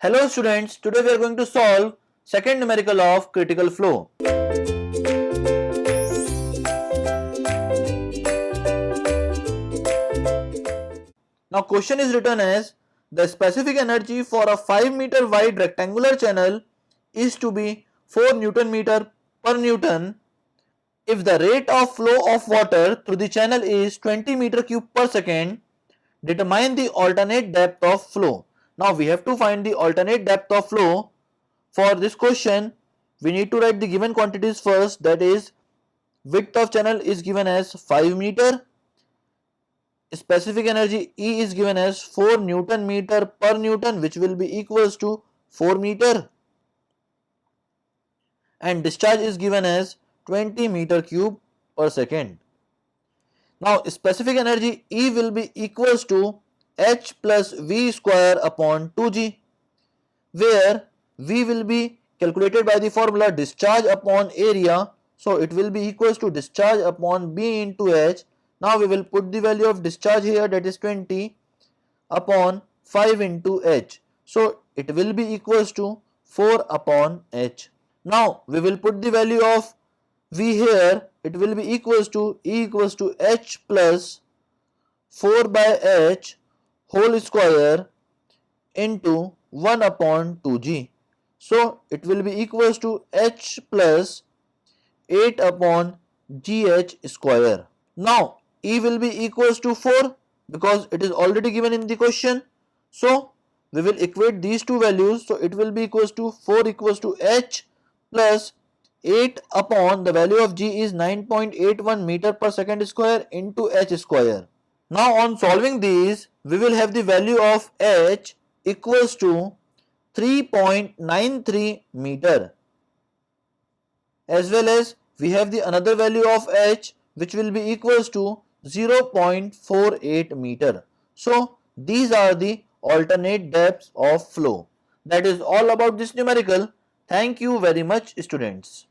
Hello students, today we are going to solve second numerical of critical flow. Now question is written as the specific energy for a 5-meter wide rectangular channel is to be 4 Newton meter per Newton if the rate of flow of water through the channel is 20 meter cube per second. Determine the alternate depth of flow. Now we have to find the alternate depth of flow. For this question, we need to write the given quantities first, that is width of channel is given as 5 meter, specific energy E is given as 4 Newton meter per Newton, which will be equals to 4 meter, and discharge is given as 20 meter cube per second. Now specific energy E will be equals to H plus V square upon 2G, where V will be calculated by the formula discharge upon area, so it will be equals to discharge upon B into H. Now we will put the value of discharge here, that is 20 upon 5 into H, so it will be equals to 4 upon H. Now we will put the value of V here, it will be equals to E equals to H plus 4 by H whole square into 1 upon 2G. So it will be equals to H plus 8 upon GH square. Now E will be equals to 4 because it is already given in the question. So we will equate these two values. So it will be equals to 4 equals to H plus 8 upon the value of G is 9.81 meter per second square into H square. Now on solving these, we will have the value of H equals to 3.93 meter, as well as we have the another value of H which will be equals to 0.48 meter. So these are the alternate depths of flow. That is all about this numerical. Thank you very much, students.